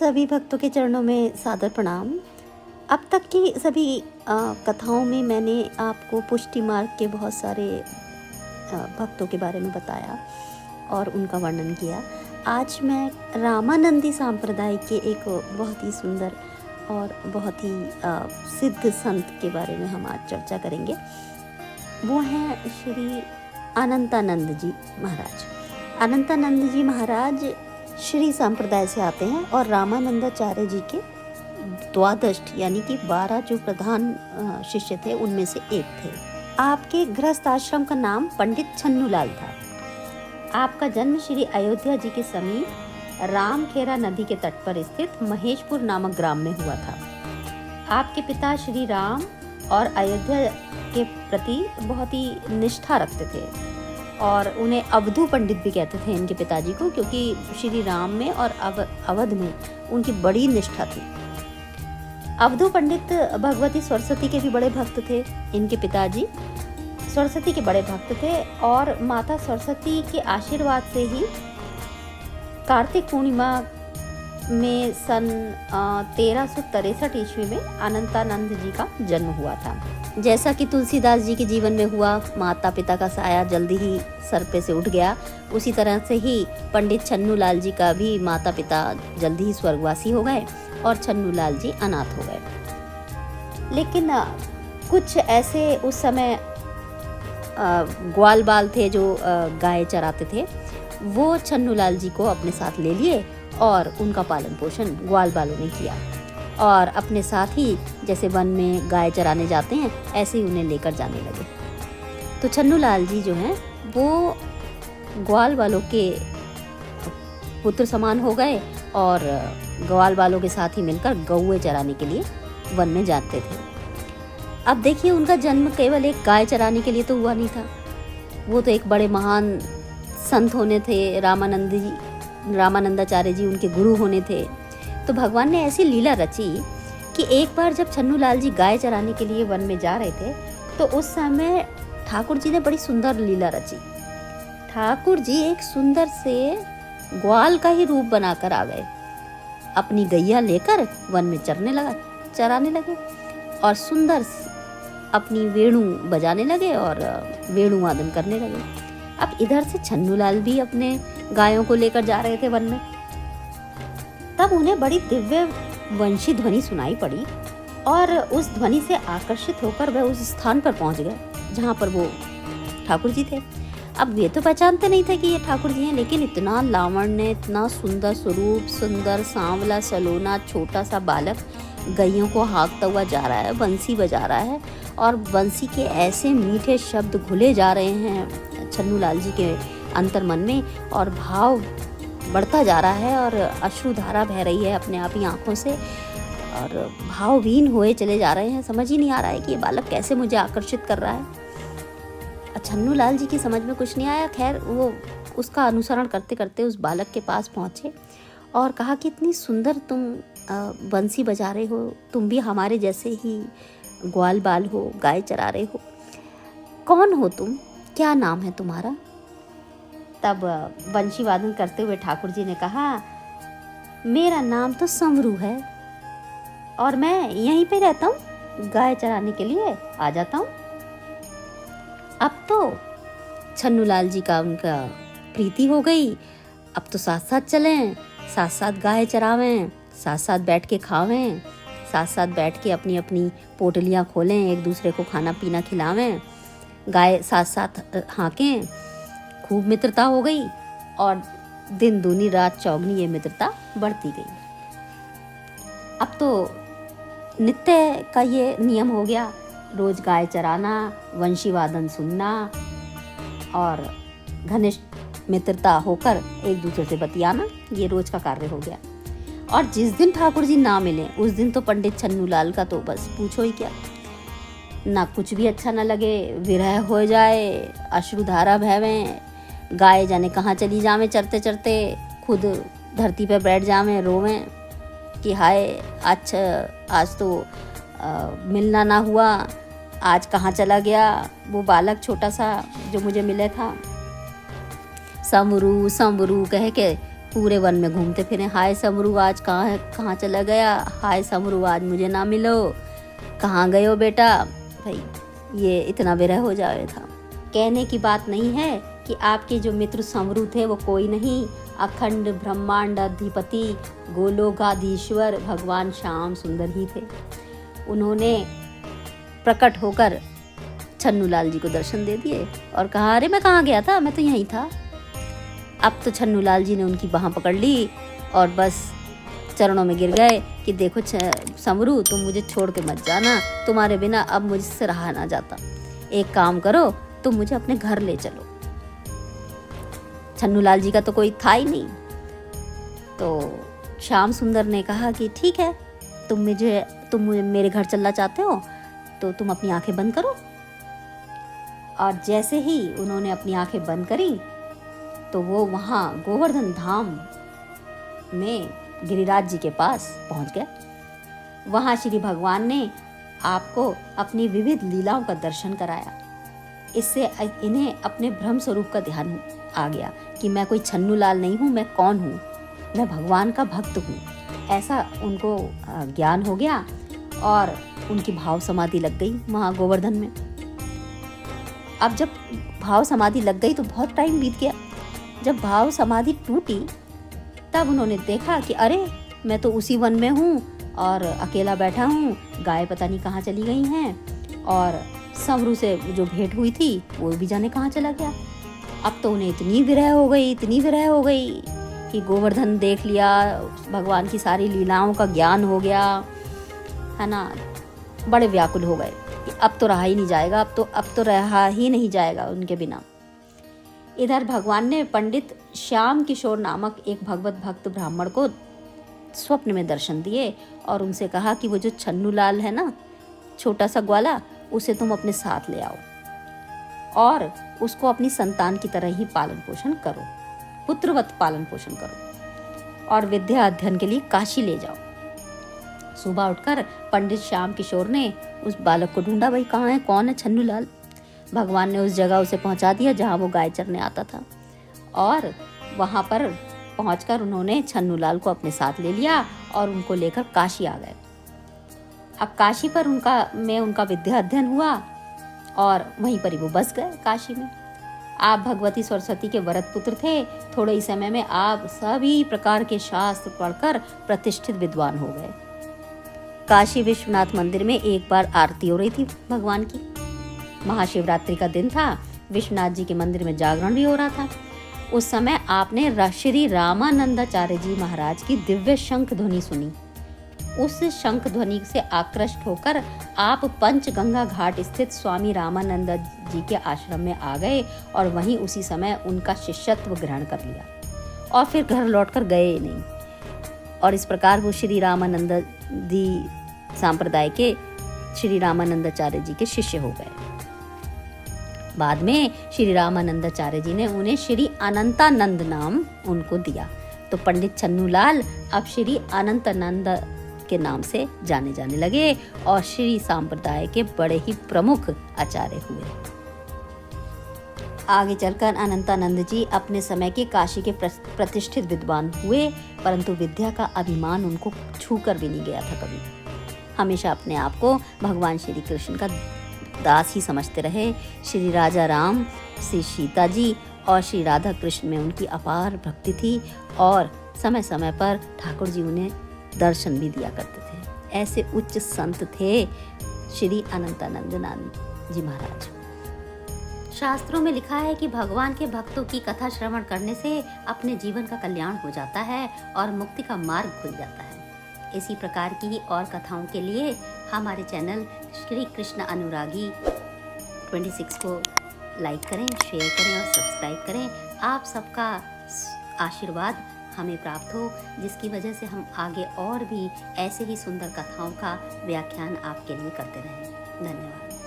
सभी भक्तों के चरणों में सादर प्रणाम। अब तक की सभी कथाओं में मैंने आपको पुष्टि मार्ग के बहुत सारे भक्तों के बारे में बताया और उनका वर्णन किया। आज मैं रामानंदी संप्रदाय के एक बहुत ही सुंदर और बहुत ही सिद्ध संत के बारे में हम आज चर्चा करेंगे। वो हैं श्री अनंतानंद जी महाराज। अनंतानंद जी महाराज श्री संप्रदाय से आते हैं और रामानंदाचार्य जी के द्वादश यानी कि 12 जो प्रधान शिष्य थे उनमें से एक थे। आपके गृहस्थ आश्रम का नाम पंडित छन्नूलाल था। आपका जन्म श्री अयोध्या जी के समीप रामखेरा नदी के तट पर स्थित महेशपुर नामक ग्राम में हुआ था। आपके पिता श्री राम और अयोध्या के प्रति बहुत ही निष्ठा रखते थे और उन्हें अवधू पंडित भी कहते थे इनके पिताजी को, क्योंकि श्री राम में और अवध में उनकी बड़ी निष्ठा थी। अवधू पंडित भगवती सरस्वती के भी बड़े भक्त थे। इनके पिताजी सरस्वती के बड़े भक्त थे और माता सरस्वती के आशीर्वाद से ही कार्तिक पूर्णिमा में सन 1363 ईस्वी में अनंतानंद जी का जन्म हुआ था। जैसा कि तुलसीदास जी के जीवन में हुआ, माता पिता का साया जल्दी ही सर पे से उठ गया, उसी तरह से ही पंडित छन्नूलाल जी का भी माता पिता जल्दी ही स्वर्गवासी हो गए और छन्नूलाल जी अनाथ हो गए। लेकिन कुछ ऐसे उस समय ग्वाल बाल थे जो गाय चराते थे, वो छन्नूलाल जी को अपने साथ ले लिए और उनका पालन पोषण ग्वाल बालों ने किया और अपने साथ ही जैसे वन में गाय चराने जाते हैं ऐसे ही उन्हें लेकर जाने लगे। तो छन्नूलाल जी जो हैं वो ग्वाल बालों के पुत्र समान हो गए और ग्वाल बालों के साथ ही मिलकर गौएं चराने के लिए वन में जाते थे। अब देखिए, उनका जन्म केवल एक गाय चराने के लिए तो हुआ नहीं था, वो तो एक बड़े महान संत होने थे। रामानंदाचार्य जी उनके गुरु होने थे। तो भगवान ने ऐसी लीला रची कि एक बार जब छन्नूलाल जी गाय चराने के लिए वन में जा रहे थे तो उस समय ठाकुर जी ने बड़ी सुंदर लीला रची। ठाकुर जी एक सुंदर से ग्वाल का ही रूप बनाकर आ गए, अपनी गैया लेकर वन में चराने लगे और सुंदर अपनी वेणु बजाने लगे और वेणु वादन करने लगे। अब इधर से छन्नूलाल भी अपने गायों को लेकर जा रहे थे वन में। तब उन्हें बड़ी दिव्य वंशी ध्वनि सुनाई पड़ी और उस ध्वनि से आकर्षित होकर वह उस स्थान पर पहुंच गए जहां पर वो ठाकुर जी थे। अब वे तो पहचानते नहीं थे कि ये ठाकुर जी हैं, लेकिन इतना लावण्य, इतना सुंदर स्वरूप, सुंदर सांवला सलोना छोटा सा बालक गैयों को हाँकता हुआ जा रहा है, बंसी बजा रहा है और बंसी के ऐसे मीठे शब्द घुले जा रहे हैं छन्नूलाल जी के अंतर मन में और भाव बढ़ता जा रहा है और अश्रुधारा बह रही है अपने आप ही आंखों से और भावहीन हुए चले जा रहे हैं। समझ ही नहीं आ रहा है कि ये बालक कैसे मुझे आकर्षित कर रहा है। छन्नूलाल जी की समझ में कुछ नहीं आया। खैर, वो उसका अनुसरण करते करते उस बालक के पास पहुंचे और कहा कि इतनी सुंदर तुम बंसी बजा रहे हो, तुम भी हमारे जैसे ही ग्वाल बाल हो, गाय चरा रहे हो, कौन हो तुम, क्या नाम है तुम्हारा? तब बंशी वादन करते हुए ठाकुर जी ने कहा, मेरा नाम तो समरू है और मैं यहीं पे रहता हूँ, गाय चराने के लिए आ जाता हूँ। अब तो छन्नूलाल जी का उनका प्रीति हो गई। अब तो साथ साथ चलें, साथ साथ गाय चरावें, साथ साथ बैठ के खावें, साथ साथ बैठ के अपनी अपनी पोटलियाँ खोलें, एक दूसरे को खाना पीना खिलावें, गाय साथ साथ हाँकें। खूब मित्रता हो गई और दिन दूनी रात चौगनी ये मित्रता बढ़ती गई। अब तो नित्य का ये नियम हो गया, रोज गाय चराना, वंशी वादन सुनना और घनिष्ठ मित्रता होकर एक दूसरे से बतियाना, ये रोज का कार्य हो गया। और जिस दिन ठाकुर जी ना मिले उस दिन तो पंडित छन्नूलाल का तो बस पूछो ही क्या, ना कुछ भी अच्छा ना लगे, विरह हो जाए, अश्रुधारा बहवें, गाय जाने कहाँ चली जावें चरते चरते, खुद धरती पर बैठ जावें, रोवें कि हाय आज तो मिलना ना हुआ, आज कहाँ चला गया वो बालक छोटा सा जो मुझे मिला था। समरू समरू कह के पूरे वन में घूमते फिरे, हाय समरू आज कहाँ चला गया, हाय समरू आज मुझे ना मिलो, कहाँ गए हो बेटा। भाई ये इतना विरह हो जाए था। कहने की बात नहीं है कि आपके जो मित्र समरू थे वो कोई नहीं, अखंड ब्रह्मांड अधिपति गोलोकाधीश्वर भगवान श्याम सुंदर ही थे। उन्होंने प्रकट होकर छन्नूलाल जी को दर्शन दे दिए और कहा, अरे मैं कहाँ गया था, मैं तो यहीं था। अब तो छन्नूलाल जी ने उनकी बाह पकड़ ली और बस चरणों में गिर गए कि देखो समरू, तुम मुझे छोड़ के मत जाना, तुम्हारे बिना अब मुझसे रहा ना जाता। एक काम करो, तुम मुझे अपने घर ले चलो। छन्नूलाल जी का तो कोई था ही नहीं। तो श्याम सुंदर ने कहा कि ठीक है, तुम मेरे घर चलना चाहते हो तो तुम अपनी आंखें बंद करो। और जैसे ही उन्होंने अपनी आंखें बंद करी तो वो वहाँ गोवर्धन धाम में गिरिराज जी के पास पहुँच गए। वहाँ श्री भगवान ने आपको अपनी विविध लीलाओं का दर्शन कराया। इससे इन्हें अपने ब्रह्म स्वरूप का ध्यान आ गया कि मैं कोई छन्नूलाल नहीं हूँ, मैं कौन हूँ, मैं भगवान का भक्त हूँ। ऐसा उनको ज्ञान हो गया और उनकी भाव समाधि लग गई वहाँ गोवर्धन में। अब जब भाव समाधि लग गई तो बहुत टाइम बीत गया। जब भाव समाधि टूटी तब उन्होंने देखा कि अरे मैं तो उसी वन में हूँ और अकेला बैठा हूँ, गाय पता नहीं कहाँ चली गई हैं और समरू से जो भेंट हुई थी वो भी जाने कहाँ चला गया। अब तो उन्हें इतनी विरह हो गई कि गोवर्धन देख लिया, भगवान की सारी लीलाओं का ज्ञान हो गया है ना। बड़े व्याकुल हो गए कि अब तो रहा ही नहीं जाएगा, अब तो रहा ही नहीं जाएगा उनके बिना। इधर भगवान ने पंडित श्याम किशोर नामक एक भगवत भक्त ब्राह्मण को स्वप्न में दर्शन दिए और उनसे कहा कि वो जो छन्नूलाल है ना, छोटा सा ग्वाला, उसे तुम अपने साथ ले आओ और उसको अपनी संतान की तरह ही पालन पोषण करो, पुत्रवत पालन पोषण करो और विद्या अध्ययन के लिए काशी ले जाओ। सुबह उठकर पंडित श्याम किशोर ने उस बालक को ढूंढा, भाई कहाँ है, कौन है छन्नूलाल। भगवान ने उस जगह उसे पहुंचा दिया जहां वो गाय चरने आता था और वहां पर पहुंचकर उन्होंने छन्नूलाल को अपने साथ ले लिया और उनको लेकर काशी आ गए। अब काशी पर उनका विद्या अध्ययन हुआ और वहीं पर ही वो बस गए काशी में। आप भगवती सरस्वती के वरद पुत्र थे। थोड़े ही समय में आप सभी प्रकार के शास्त्र पढ़कर प्रतिष्ठित विद्वान हो गए। काशी विश्वनाथ मंदिर में एक बार आरती हो रही थी भगवान की। महाशिवरात्रि का दिन था। विश्वनाथ जी के मंदिर में जागरण भी हो रहा था। उस समय आपने श्री रामानंदाचार्य जी महाराज की दिव्य शंख ध्वनि सुनी। उस शंख ध्वनि से आकृष्ट होकर आप पंचगंगा घाट स्थित स्वामी रामानंद जी के आश्रम में आ गए और वहीं उसी समय उनका शिष्यत्व ग्रहण कर लिया और फिर घर लौटकर गए नहीं। और इस प्रकार वो श्री रामानंद जी संप्रदाय के श्री रामानंदाचार्य जी के शिष्य हो गए। बाद में श्री रामानंदाचार्य जी ने उन्हें श्री अनंतानंद नाम उनको दिया। तो पंडित छन्नूलाल अब श्री अनंतानंद के नाम से जाने लगे और श्री संप्रदाय के बड़े ही प्रमुख आचार्य हुए। आगे चलकर अनंतानंद जी अपने समय के काशी के प्रतिष्ठित विद्वान हुए, परंतु विद्या का अभिमान उनको छूकर भी नहीं गया था कभी। हमेशा अपने आप को भगवान श्री कृष्ण का दास ही समझते रहे। श्री राजा राम, श्री सीता जी और श्री राधा कृष्ण में उनकी अपार भक्ति थी और समय समय पर ठाकुर जी उन्हें दर्शन भी दिया करते थे। ऐसे उच्च संत थे श्री अनंतानंद जी महाराज। शास्त्रों में लिखा है कि भगवान के भक्तों की कथा श्रवण करने से अपने जीवन का कल्याण हो जाता है और मुक्ति का मार्ग खुल जाता है। इसी प्रकार की और कथाओं के लिए हमारे चैनल श्री कृष्ण अनुरागी 26 को लाइक करें, शेयर करें और सब्सक्राइब करें। आप सबका आशीर्वाद हमें प्राप्त हो, जिसकी वजह से हम आगे और भी ऐसे ही सुंदर कथाओं का व्याख्यान आपके लिए करते रहें। धन्यवाद।